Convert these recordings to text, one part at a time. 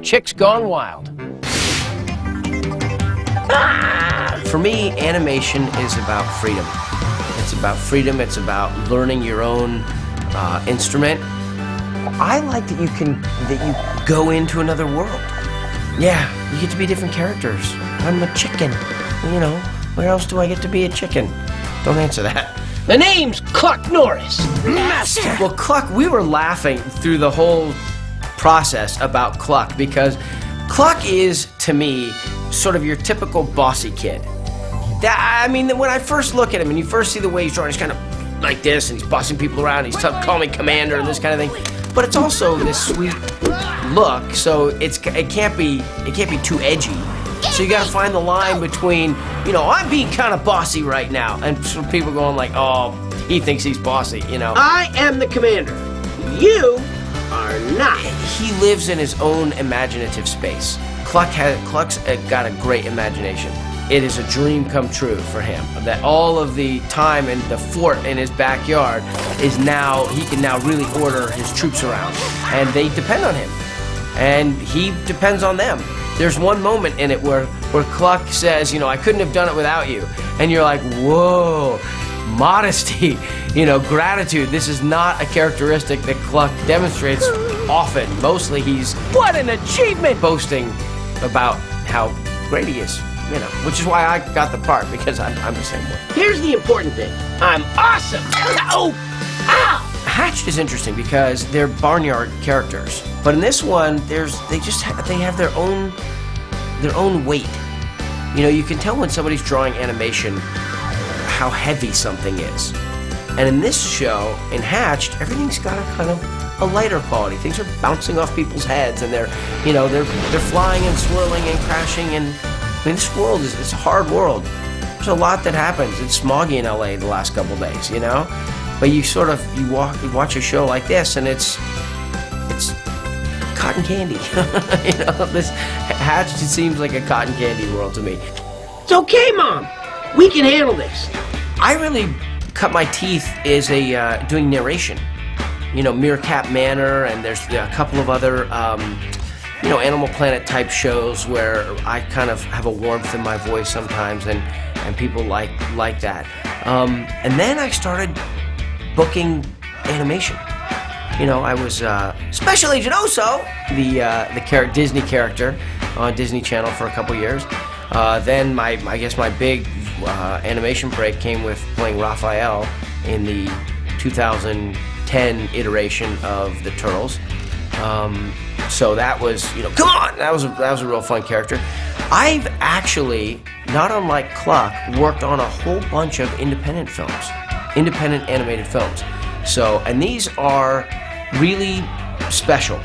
chicks gone wild. For me, animation is about freedom. It's about freedom, it's about learning your own instrument. I like that you go into another world. Yeah, you get to be different characters. I'm a chicken, you know. Where else do I get to be a chicken? Don't answer that. The name's Cluck Norris. Master! Well, Cluck, we were laughing through the whole process about Cluck because Cluck is, to me, sort of your typical bossy kid. I mean, when I first look at him and you first see the way he's drawing, he's kind of like this and he's bossing people around, he's call me commander and this kind of thing. But it's also this sweet look, so it can't be too edgy. So you gotta find the line between, you know, I'm being kind of bossy right now, and some people going like, oh, he thinks he's bossy, you know. I am the commander. You are not. He lives in his own imaginative space. Cluck's got a great imagination. It is a dream come true for him that all of the time in the fort in his backyard is now, he can now really order his troops around, and they depend on him, and he depends on them. There's one moment in it where Cluck says, you know, I couldn't have done it without you. And you're like, whoa, modesty, you know, gratitude. This is not a characteristic that Cluck demonstrates often. Mostly he's, what an achievement, boasting about how great he is, you know, which is why I got the part, because I'm the same way. Here's the important thing. I'm awesome. Oh, ow! Hatched is interesting because they're barnyard characters, but in this one, they have their own weight. You know, you can tell when somebody's drawing animation how heavy something is. And in this show, in Hatched, everything's got a kind of a lighter quality. Things are bouncing off people's heads, and they're flying and swirling and crashing. And I mean, this world it's a hard world. There's a lot that happens. It's smoggy in LA the last couple days, you know. But you watch a show like this, and it's cotton candy. You know, this Hatched, it seems like a cotton candy world to me. It's okay, Mom. We can handle this. I really cut my teeth is doing narration. You know, Meerkat Manor, and there's a couple of other, you know, Animal Planet type shows where I kind of have a warmth in my voice sometimes, and people like that. And then I started booking animation. You know, I was Special Agent Oso, the Disney character on Disney Channel for a couple years. Then I guess my big animation break came with playing Raphael in the 2010 iteration of the Turtles. So that was, you know, come on, that was a real fun character. I've actually, not unlike Cluck, worked on a whole bunch of independent animated films. So, and these are really special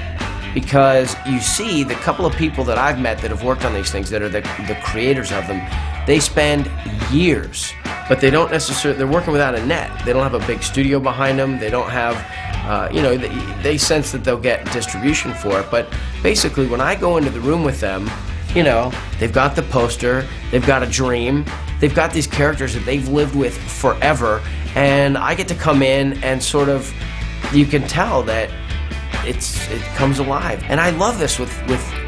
because you see the couple of people that I've met that have worked on these things that are the creators of them, they spend years, but they don't necessarily, they're working without a net. They don't have a big studio behind them. They don't have, you know, they sense that they'll get distribution for it, but basically when I go into the room with them, you know, they've got the poster, they've got a dream, they've got these characters that they've lived with forever, and I get to come in and sort of, you can tell that it comes alive. And I love this with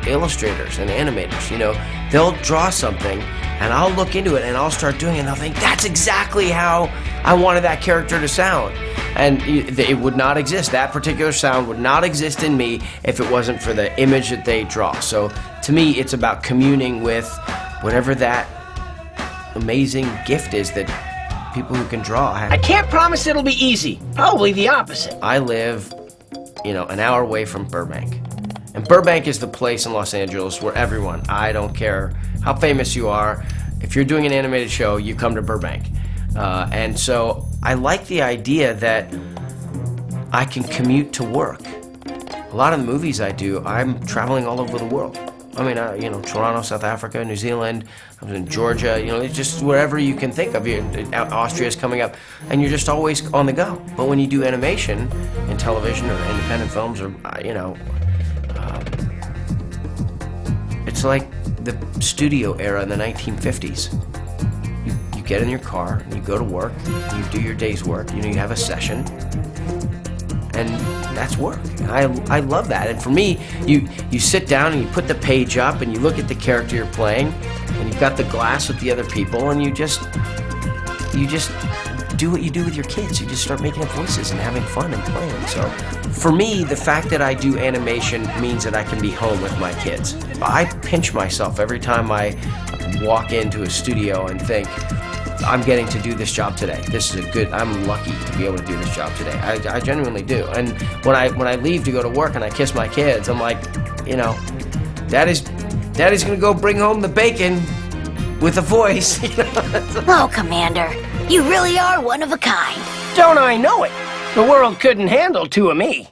illustrators and animators, you know. They'll draw something, and I'll look into it, and I'll start doing it, and I'll think, that's exactly how I wanted that character to sound. And it would not exist. That particular sound would not exist in me if it wasn't for the image that they draw. So to me, it's about communing with whatever that amazing gift is that people who can draw have. I can't promise it'll be easy. Probably the opposite. I live, you know, an hour away from Burbank. And Burbank is the place in Los Angeles where everyone, I don't care how famous you are, if you're doing an animated show, you come to Burbank. And so I like the idea that I can commute to work. A lot of the movies I do, I'm traveling all over the world. I mean, you know, Toronto, South Africa, New Zealand, I was in Georgia, you know, it's just wherever you can think of. Austria's coming up, and you're just always on the go. But when you do animation in television or independent films or, you know, it's like the studio era in the 1950s. You get in your car, and you go to work, you do your day's work, you know, you have a session, and that's work. I love that. And for me, you sit down and you put the page up and you look at the character you're playing, and you've got the glass with the other people, and you just do what you do with your kids. You just start making up voices and having fun and playing. So for me, the fact that I do animation means that I can be home with my kids. I pinch myself every time I walk into a studio and think, I'm getting to do this job today. I'm lucky to be able to do this job today. I genuinely do. And when I leave to go to work and I kiss my kids, I'm like, Daddy's gonna go bring home the bacon with a voice. Oh, Commander, you really are one of a kind. Don't I know it? The world couldn't handle two of me.